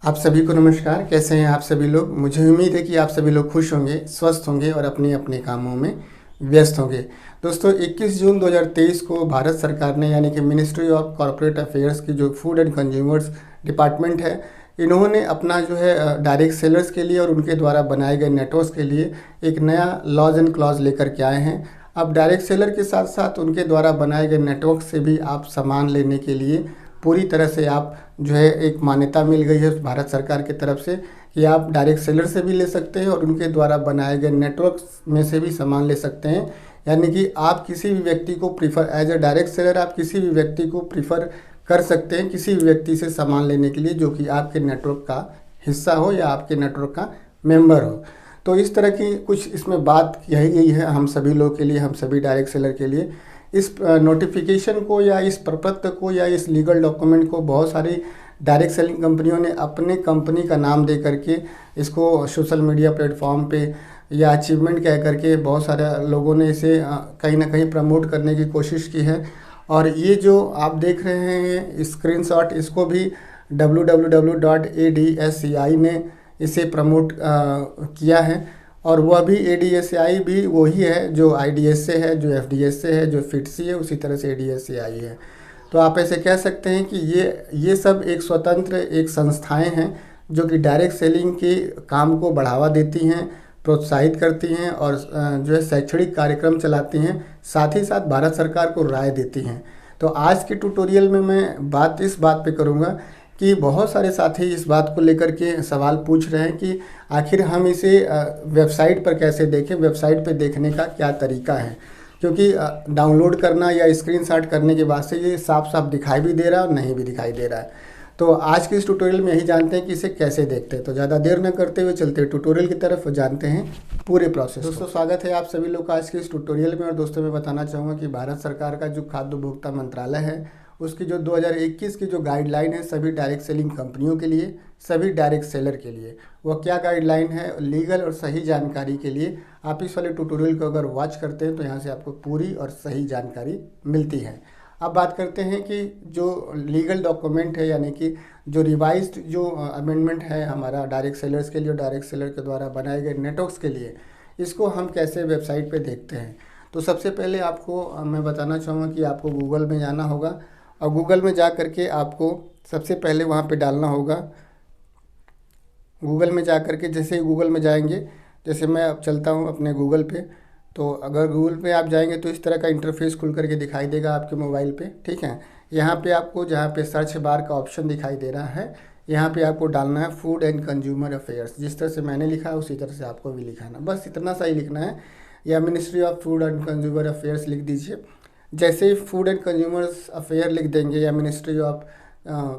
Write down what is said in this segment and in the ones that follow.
आप सभी को नमस्कार। कैसे हैं आप सभी लोग। मुझे उम्मीद है कि आप सभी लोग खुश होंगे, स्वस्थ होंगे और अपने अपने कामों में व्यस्त होंगे। दोस्तों 21 जून 2023 को भारत सरकार ने यानी कि मिनिस्ट्री ऑफ कॉरपोरेट अफेयर्स की जो फूड एंड कंज्यूमर्स डिपार्टमेंट है, इन्होंने अपना जो है डायरेक्ट सेलर्स के लिए और उनके द्वारा बनाए गए नेटवर्क्स के लिए एक नया लॉज एंड क्लॉज लेकर के आए हैं। अब डायरेक्ट सेलर के साथ साथ उनके द्वारा बनाए गए नेटवर्क से भी आप सामान लेने के लिए पूरी तरह से आप जो है एक मान्यता मिल गई है भारत सरकार की तरफ से कि आप डायरेक्ट सेलर से भी ले सकते हैं और उनके द्वारा बनाए गए नेटवर्क में से भी सामान ले सकते हैं। यानी कि आप किसी भी व्यक्ति को prefer as a direct seller आप किसी भी व्यक्ति को प्रीफर कर सकते हैं किसी भी व्यक्ति से सामान लेने के लिए जो कि आपके नेटवर्क का हिस्सा हो या आपके नेटवर्क का मेंबर हो। तो इस तरह की कुछ इसमें बात यही गई है हम सभी लोग के लिए, हम सभी डायरेक्ट सेलर के लिए। इस नोटिफिकेशन को या इस प्रपत्र को या इस लीगल डॉक्यूमेंट को बहुत सारी डायरेक्ट सेलिंग कंपनियों ने अपने कंपनी का नाम दे करके इसको सोशल मीडिया प्लेटफॉर्म पे या अचीवमेंट कह करके बहुत सारे लोगों ने इसे कहीं ना कहीं प्रमोट करने की कोशिश की है। और ये जो आप देख रहे हैं स्क्रीनशॉट, इसको भी www.adsci ने इसे प्रमोट किया है। और वह भी ADSCI भी वही है जो IDS से है, जो FDS से है, जो FITC है, उसी तरह से ADSCI है। तो आप ऐसे कह सकते हैं कि ये सब एक स्वतंत्र एक संस्थाएं हैं जो कि डायरेक्ट सेलिंग के काम को बढ़ावा देती हैं, प्रोत्साहित करती हैं और जो है शैक्षणिक कार्यक्रम चलाती हैं, साथ ही साथ भारत सरकार को राय देती हैं। तो आज के ट्यूटोरियल में मैं इस बात पे करूँगा कि बहुत सारे साथी इस बात को लेकर के सवाल पूछ रहे हैं कि आखिर हम इसे वेबसाइट पर कैसे देखें, वेबसाइट पर देखने का क्या तरीका है। क्योंकि डाउनलोड करना या स्क्रीनशॉट करने के बाद से ये साफ साफ दिखाई भी दे रहा है और नहीं भी दिखाई दे रहा है। तो आज के इस ट्यूटोरियल में यही जानते हैं कि इसे कैसे देखते हैं। तो ज़्यादा देर न करते हुए चलते ट्यूटोरियल की तरफ जानते हैं पूरे प्रोसेस। दोस्तों स्वागत है आप सभी लोग का आज के इस ट्यूटोरियल में। और दोस्तों मैं बताना चाहूँगा कि भारत सरकार का जो खाद्य उपभोक्ता मंत्रालय है उसकी जो 2021 की जो गाइडलाइन है सभी डायरेक्ट सेलिंग कंपनियों के लिए, सभी डायरेक्ट सेलर के लिए, वह क्या गाइडलाइन है लीगल और सही जानकारी के लिए आप इस वाले ट्यूटोरियल को अगर वॉच करते हैं तो यहाँ से आपको पूरी और सही जानकारी मिलती है। अब बात करते हैं कि जो लीगल डॉक्यूमेंट है यानी कि जो रिवाइज्ड जो अमेंडमेंट है हमारा डायरेक्ट सेलर्स के लिए और डायरेक्ट सेलर के द्वारा बनाए गए नेटवर्क्स के लिए, इसको हम कैसे वेबसाइट पे देखते हैं। तो सबसे पहले आपको मैं बताना चाहूँगा कि आपको गूगल में जाना होगा और गूगल में जा करके आपको सबसे पहले वहाँ पे डालना होगा। गूगल में जा करके जैसे ही गूगल में जाएंगे, जैसे मैं अब चलता हूँ अपने गूगल पे, तो अगर गूगल पे आप जाएंगे तो इस तरह का इंटरफेस खुल करके दिखाई देगा आपके मोबाइल पे। ठीक है, यहाँ पे आपको जहाँ पे सर्च बार का ऑप्शन दिखाई दे रहा है, यहाँ पे आपको डालना है फूड एंड कंज्यूमर अफेयर्स। जिस तरह से मैंने लिखा है उसी तरह से आपको भी लिखाना, बस इतना सा ही लिखना है, या ministry of food and consumer affairs लिख दीजिए। जैसे ही फूड एंड कंज्यूमर्स अफेयर लिख देंगे या ministry of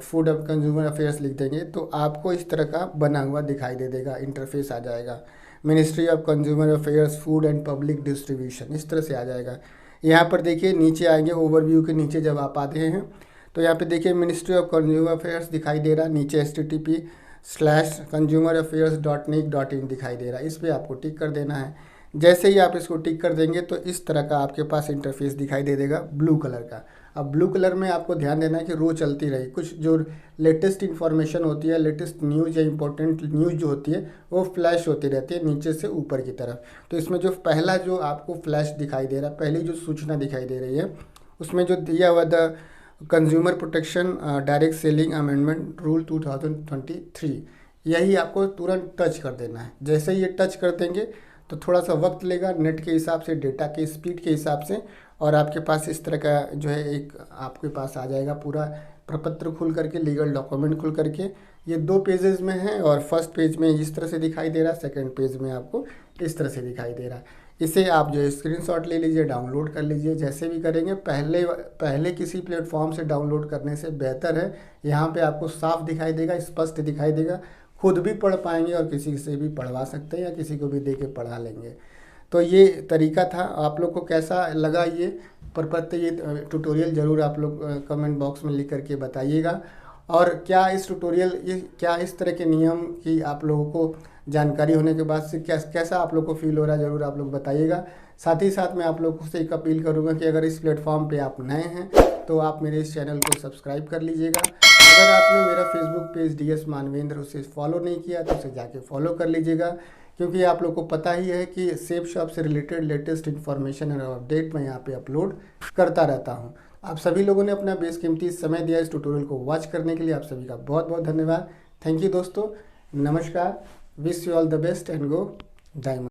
food and consumer affairs लिख देंगे तो आपको इस तरह का बना हुआ दिखाई दे देगा, इंटरफेस आ जाएगा। Ministry of consumer affairs food and public distribution इस तरह से आ जाएगा। यहाँ पर देखिए नीचे आएंगे, ओवरव्यू के नीचे जब आप आते हैं तो यहाँ पे देखिए मिनिस्ट्री ऑफ कंज्यूमर अफेयर्स दिखाई दे रहा है, नीचे http:/consumerAffairs.nic.in दिखाई दे रहा है। इस पर आपको टिक कर देना है। जैसे ही आप इसको टिक कर देंगे तो इस तरह का आपके पास इंटरफेस दिखाई दे देगा ब्लू कलर का। अब ब्लू कलर में आपको ध्यान देना है कि रो चलती रही, कुछ जो लेटेस्ट इन्फॉर्मेशन होती है, लेटेस्ट न्यूज़ या इंपॉर्टेंट न्यूज़ जो होती है वो फ्लैश होती रहती है नीचे से ऊपर की तरफ। तो इसमें जो पहला जो आपको फ्लैश दिखाई दे रहा है, पहली जो सूचना दिखाई दे रही है, उसमें जो दिया हुआ the consumer protection direct selling amendment rule 2023, यही आपको तुरंत टच कर देना है। जैसे ही ये टच कर देंगे तो थोड़ा सा वक्त लेगा नेट के हिसाब से, डेटा के स्पीड के हिसाब से, और आपके पास इस तरह का जो है एक आपके पास आ जाएगा पूरा प्रपत्र खुल करके, लीगल डॉक्यूमेंट खुल करके। ये 2 पेजेस में है और फर्स्ट पेज में इस तरह से दिखाई दे रहा है, सेकंड पेज में आपको इस तरह से दिखाई दे रहा है। इसे आप जो है स्क्रीनशॉट ले लीजिए, डाउनलोड कर लीजिए। जैसे भी करेंगे पहले किसी प्लेटफॉर्म से डाउनलोड करने से बेहतर है, यहाँ पे आपको साफ दिखाई देगा, स्पष्ट दिखाई देगा, खुद भी पढ़ पाएंगे और किसी से भी पढ़वा सकते हैं या किसी को भी दे के पढ़ा लेंगे। तो ये तरीका था। आप लोग को कैसा लगा ये प्रपत्र, ये ट्यूटोरियल ज़रूर आप लोग कमेंट बॉक्स में लिख करके बताइएगा। और क्या इस तरह के नियम की आप लोगों को जानकारी होने के बाद से कैसा आप लोग को फील हो रहा है, ज़रूर आप लोग बताइएगा। साथ ही साथ मैं आप लोगों से एक अपील करूँगा कि अगर इस प्लेटफॉर्म पे आप नए हैं तो आप मेरे इस चैनल को सब्सक्राइब कर लीजिएगा। अगर आपने मेरा फेसबुक पेज DS मानवेंद्र उसे फॉलो नहीं किया तो उसे जाके फॉलो कर लीजिएगा, क्योंकि आप लोग को पता ही है कि सेफ शॉप से रिलेटेड लेटेस्ट इन्फॉर्मेशन और अपडेट मैं यहाँ पे अपलोड करता रहता हूँ। आप सभी लोगों ने अपना बेशकीमती समय दिया इस ट्यूटोरियल को वॉच करने के लिए, आप सभी का बहुत बहुत धन्यवाद। थैंक यू दोस्तों, नमस्कार, wish you all the best and go diamond.